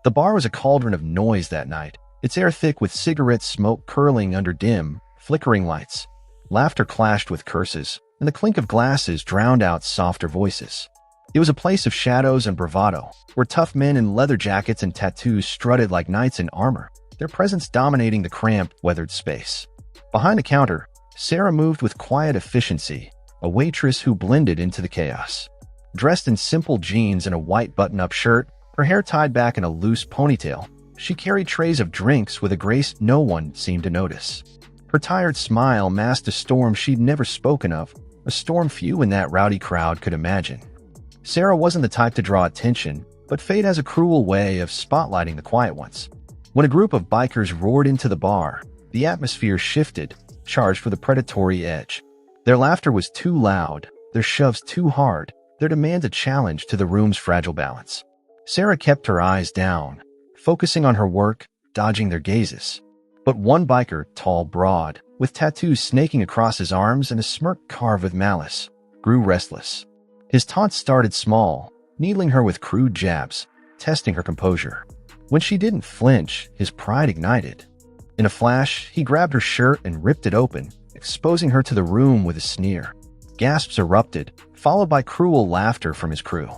The bar was a cauldron of noise that night, its air thick with cigarette smoke curling under dim, flickering lights. Laughter clashed with curses, and the clink of glasses drowned out softer voices. It was a place of shadows and bravado, where tough men in leather jackets and tattoos strutted like knights in armor, their presence dominating the cramped, weathered space. Behind the counter, Sara moved with quiet efficiency, a waitress who blended into the chaos. Dressed in simple jeans and a white button-up shirt, her hair tied back in a loose ponytail, she carried trays of drinks with a grace no one seemed to notice. Her tired smile masked a storm she'd never spoken of, a storm few in that rowdy crowd could imagine. Sara wasn't the type to draw attention, but fate has a cruel way of spotlighting the quiet ones. When a group of bikers roared into the bar, the atmosphere shifted, charged with a predatory edge. Their laughter was too loud, their shoves too hard, their demands a challenge to the room's fragile balance. Sara kept her eyes down, focusing on her work, dodging their gazes. But one biker, tall, broad, with tattoos snaking across his arms and a smirk carved with malice, grew restless. His taunts started small, needling her with crude jabs, testing her composure. When she didn't flinch, his pride ignited. In a flash, he grabbed her shirt and ripped it open, exposing her to the room with a sneer. Gasps erupted, followed by cruel laughter from his crew.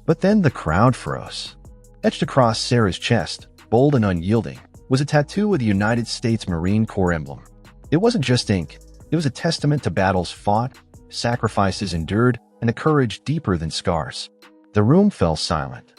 But then the crowd froze. Etched across Sara's chest, bold and unyielding, was a tattoo with the United States Marine Corps emblem. It wasn't just ink, it was a testament to battles fought, sacrifices endured, and a courage deeper than scars. The room fell silent.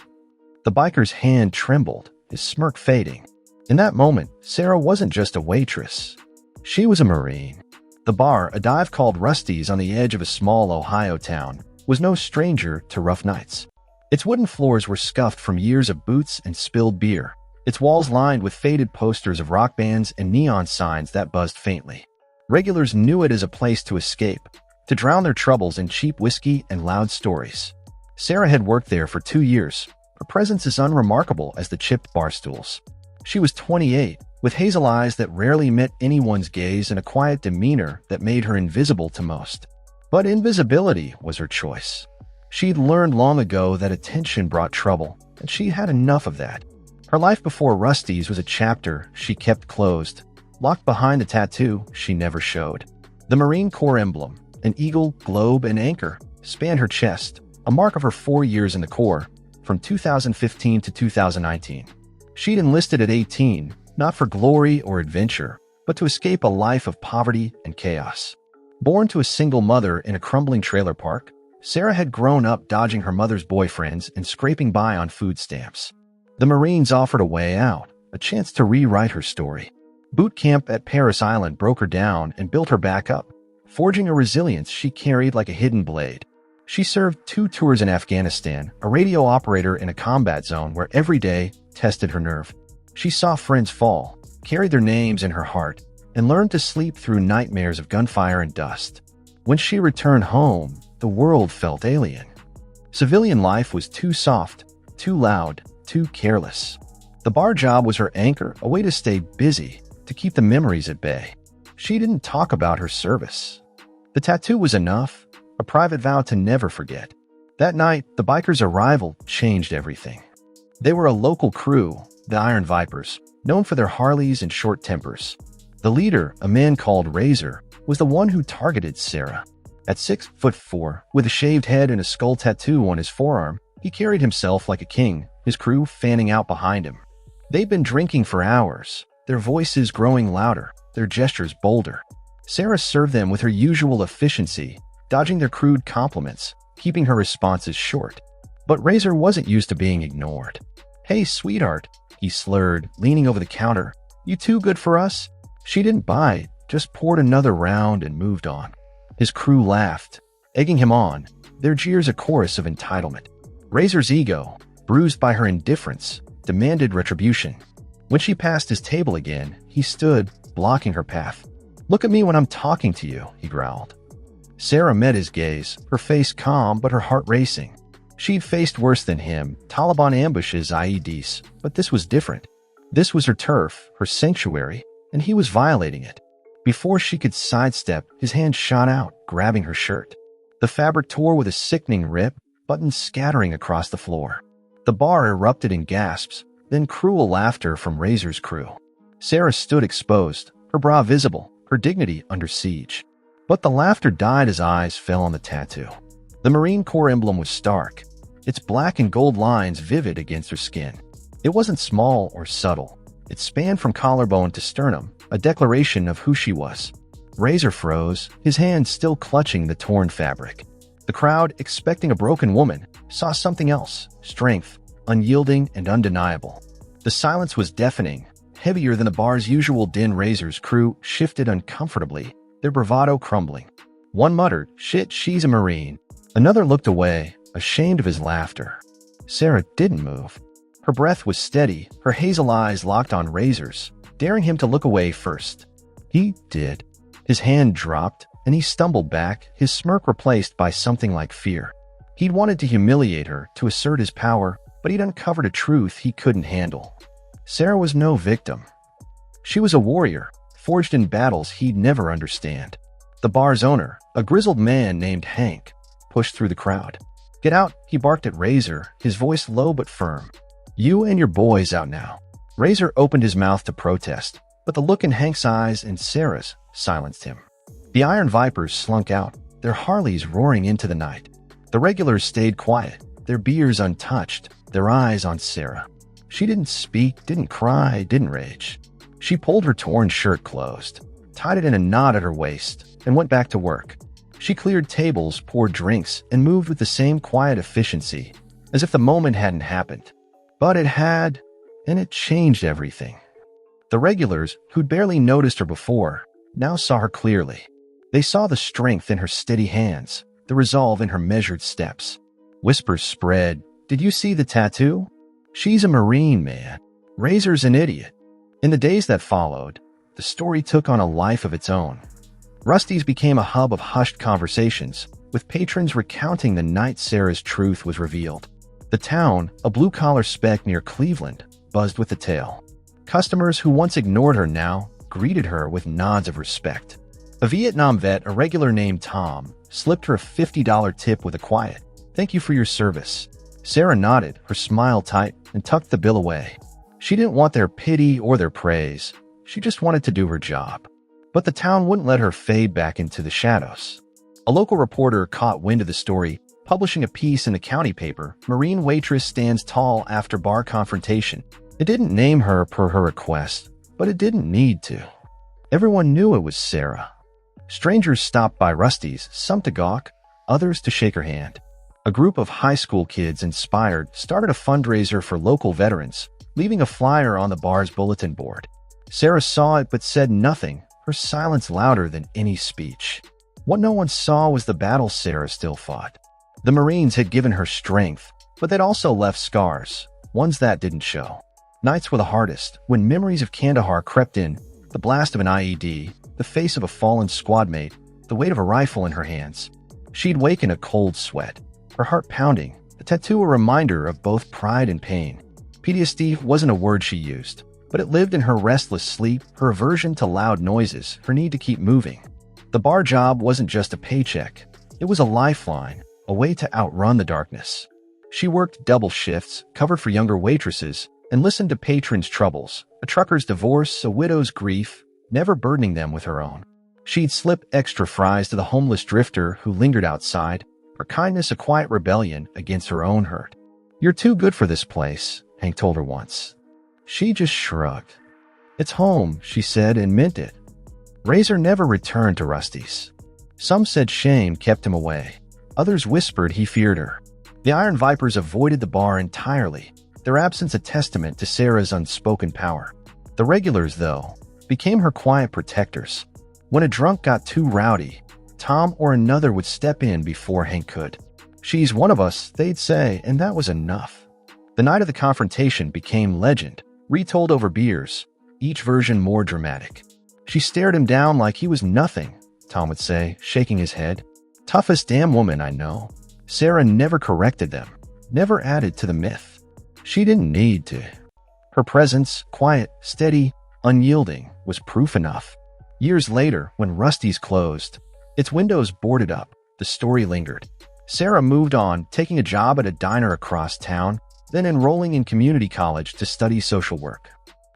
The biker's hand trembled, his smirk fading. In that moment, Sara wasn't just a waitress. She was a Marine. The bar, a dive called Rusty's on the edge of a small Ohio town, was no stranger to rough nights. Its wooden floors were scuffed from years of boots and spilled beer, its walls lined with faded posters of rock bands and neon signs that buzzed faintly. Regulars knew it as a place to escape, to drown their troubles in cheap whiskey and loud stories. Sara had worked there for 2 years, her presence as unremarkable as the chipped bar stools. She was 28, with hazel eyes that rarely met anyone's gaze and a quiet demeanor that made her invisible to most. But invisibility was her choice. She'd learned long ago that attention brought trouble, and she had enough of that. Her life before Rusty's was a chapter she kept closed, locked behind the tattoo she never showed. The Marine Corps emblem, an eagle, globe, and anchor, spanned her chest, a mark of her 4 years in the Corps, from 2015 to 2019. She'd enlisted at 18, not for glory or adventure, but to escape a life of poverty and chaos. Born to a single mother in a crumbling trailer park, Sara had grown up dodging her mother's boyfriends and scraping by on food stamps. The Marines offered a way out, a chance to rewrite her story. Boot camp at Paris Island broke her down and built her back up, forging a resilience she carried like a hidden blade. She served 2 tours in Afghanistan, a radio operator in a combat zone where every day tested her nerve. She saw friends fall, carried their names in her heart, and learned to sleep through nightmares of gunfire and dust. When she returned home, the world felt alien. Civilian life was too soft, too loud, too careless. The bar job was her anchor, a way to stay busy, to keep the memories at bay. She didn't talk about her service. The tattoo was enough, a private vow to never forget. That night, the bikers' arrival changed everything. They were a local crew, the Iron Vipers, known for their Harleys and short tempers. The leader, a man called Razor, was the one who targeted Sara. At 6'4", with a shaved head and a skull tattoo on his forearm, he carried himself like a king, his crew fanning out behind him. They'd been drinking for hours, their voices growing louder, their gestures bolder. Sara served them with her usual efficiency, dodging their crude compliments, keeping her responses short. But Razor wasn't used to being ignored. "Hey, sweetheart," he slurred, leaning over the counter. "You too good for us?" She didn't bite, just poured another round and moved on. His crew laughed, egging him on, their jeers a chorus of entitlement. Razor's ego, bruised by her indifference, demanded retribution. When she passed his table again, he stood, blocking her path. "Look at me when I'm talking to you," he growled. Sara met his gaze, her face calm but her heart racing. She'd faced worse than him, Taliban ambushes, IEDs, but this was different. This was her turf, her sanctuary, and he was violating it. Before she could sidestep, his hand shot out, grabbing her shirt. The fabric tore with a sickening rip, buttons scattering across the floor. The bar erupted in gasps, then cruel laughter from Razor's crew. Sara stood exposed, her bra visible, her dignity under siege. But the laughter died as eyes fell on the tattoo. The Marine Corps emblem was stark, its black and gold lines vivid against her skin. It wasn't small or subtle. It spanned from collarbone to sternum, a declaration of who she was. Razor froze, his hand still clutching the torn fabric. The crowd, expecting a broken woman, saw something else, strength, unyielding and undeniable. The silence was deafening, heavier than the bar's usual din. Razor's crew shifted uncomfortably, their bravado crumbling. One muttered, "Shit, she's a Marine." Another looked away, ashamed of his laughter. Sara didn't move. Her breath was steady, her hazel eyes locked on Razor's, daring him to look away first. He did. His hand dropped, and he stumbled back, his smirk replaced by something like fear. He'd wanted to humiliate her, to assert his power, but he'd uncovered a truth he couldn't handle. Sara was no victim. She was a warrior, forged in battles he'd never understand. The bar's owner, a grizzled man named Hank, pushed through the crowd. "Get out," he barked at Razor, his voice low but firm. "You and your boys out now." Razor opened his mouth to protest, but the look in Hank's eyes and Sara's silenced him. The Iron Vipers slunk out, their Harleys roaring into the night. The regulars stayed quiet, their beers untouched, their eyes on Sara. She didn't speak, didn't cry, didn't rage. She pulled her torn shirt closed, tied it in a knot at her waist, and went back to work. She cleared tables, poured drinks, and moved with the same quiet efficiency, as if the moment hadn't happened. But it had, and it changed everything. The regulars, who'd barely noticed her before, now saw her clearly. They saw the strength in her steady hands, the resolve in her measured steps. Whispers spread. "Did you see the tattoo? She's a Marine, man. Razor's an idiot." In the days that followed, the story took on a life of its own. Rusty's became a hub of hushed conversations, with patrons recounting the night Sara's truth was revealed. The town, a blue-collar speck near Cleveland, buzzed with the tale. Customers who once ignored her now greeted her with nods of respect. A Vietnam vet, a regular named Tom, slipped her a $50 tip with a quiet, "Thank you for your service." Sara nodded, her smile tight, and tucked the bill away. She didn't want their pity or their praise. She just wanted to do her job. But the town wouldn't let her fade back into the shadows. A local reporter caught wind of the story, publishing a piece in the county paper, "Marine Waitress Stands Tall After Bar Confrontation." It didn't name her per her request, but it didn't need to. Everyone knew it was Sara. Strangers stopped by Rusty's, some to gawk, others to shake her hand. A group of high school kids, inspired, started a fundraiser for local veterans, leaving a flyer on the bar's bulletin board. Sara saw it but said nothing, her silence louder than any speech. What no one saw was the battle Sara still fought. The Marines had given her strength, but they'd also left scars, ones that didn't show. Nights were the hardest, when memories of Kandahar crept in, the blast of an IED, the face of a fallen squad mate, the weight of a rifle in her hands. She'd wake in a cold sweat, her heart pounding, the tattoo a reminder of both pride and pain. PTSD wasn't a word she used, but it lived in her restless sleep, her aversion to loud noises, her need to keep moving. The bar job wasn't just a paycheck. It was a lifeline, a way to outrun the darkness. She worked double shifts, covered for younger waitresses, and listened to patrons' troubles, a trucker's divorce, a widow's grief, never burdening them with her own. She'd slip extra fries to the homeless drifter who lingered outside, her kindness a quiet rebellion against her own hurt. "You're too good for this place," Hank told her once. She just shrugged. "It's home," she said, and meant it. Razor never returned to Rusty's. Some said shame kept him away. Others whispered he feared her. The Iron Vipers avoided the bar entirely, their absence a testament to Sara's unspoken power. The regulars, though, became her quiet protectors. When a drunk got too rowdy, Tom or another would step in before Hank could. "She's one of us," they'd say, and that was enough. The night of the confrontation became legend, retold over beers, each version more dramatic. "She stared him down like he was nothing," Tom would say, shaking his head. "Toughest damn woman I know." Sara never corrected them, never added to the myth. She didn't need to. Her presence, quiet, steady, unyielding, was proof enough. Years later, when Rusty's closed, its windows boarded up, the story lingered. Sara moved on, taking a job at a diner across town, then enrolling in community college to study social work.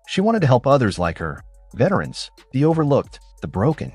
She wanted to help others like her, veterans, the overlooked, the broken.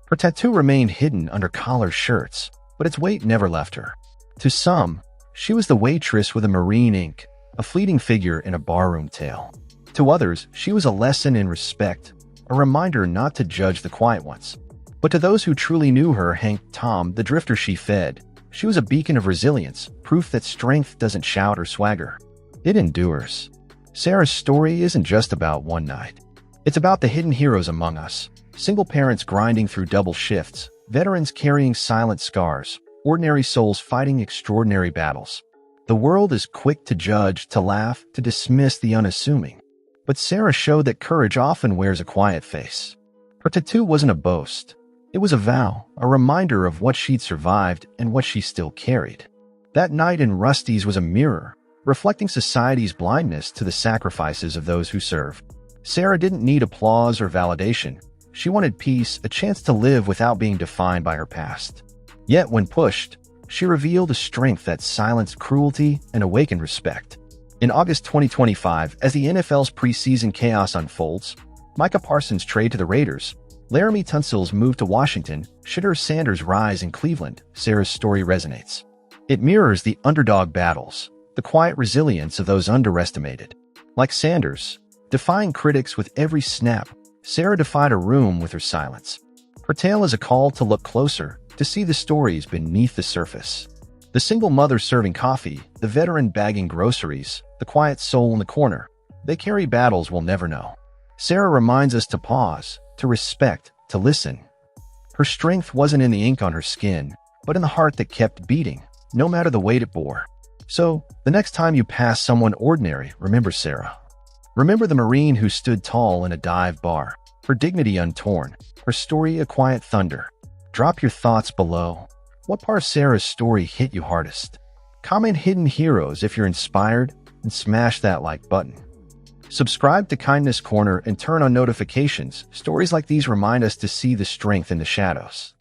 Her tattoo remained hidden under collared shirts, but its weight never left her. To some, she was the waitress with a marine ink, a fleeting figure in a barroom tale. To others, she was a lesson in respect, a reminder not to judge the quiet ones. But to those who truly knew her, Hank, Tom, the drifter she fed, she was a beacon of resilience, proof that strength doesn't shout or swagger. It endures. Sara's story isn't just about one night. It's about the hidden heroes among us, single parents grinding through double shifts, veterans carrying silent scars, ordinary souls fighting extraordinary battles. The world is quick to judge, to laugh, to dismiss the unassuming. But Sara showed that courage often wears a quiet face. Her tattoo wasn't a boast. It was a vow, a reminder of what she'd survived and what she still carried. That night in Rusty's was a mirror, reflecting society's blindness to the sacrifices of those who serve. Sara didn't need applause or validation. She wanted peace, a chance to live without being defined by her past. Yet when pushed, she revealed a strength that silenced cruelty and awakened respect. In August 2025, as the NFL's preseason chaos unfolds, Micah Parsons' trade to the Raiders, Laramie Tunsil's move to Washington, Shedeur Sanders' rise in Cleveland, Sara's story resonates. It mirrors the underdog battles, the quiet resilience of those underestimated. Like Sanders, defying critics with every snap, Sara defied a room with her silence. Her tale is a call to look closer, to see the stories beneath the surface. The single mother serving coffee, the veteran bagging groceries, the quiet soul in the corner. They carry battles we'll never know. Sara reminds us to pause, to respect, to listen. Her strength wasn't in the ink on her skin, but in the heart that kept beating, no matter the weight it bore. So, the next time you pass someone ordinary, remember Sara. Remember the Marine who stood tall in a dive bar, her dignity untorn, her story a quiet thunder. Drop your thoughts below. What part of Sara's story hit you hardest? Comment hidden heroes if you're inspired, and smash that like button. Subscribe to Kindness Corner and turn on notifications. Stories like these remind us to see the strength in the shadows.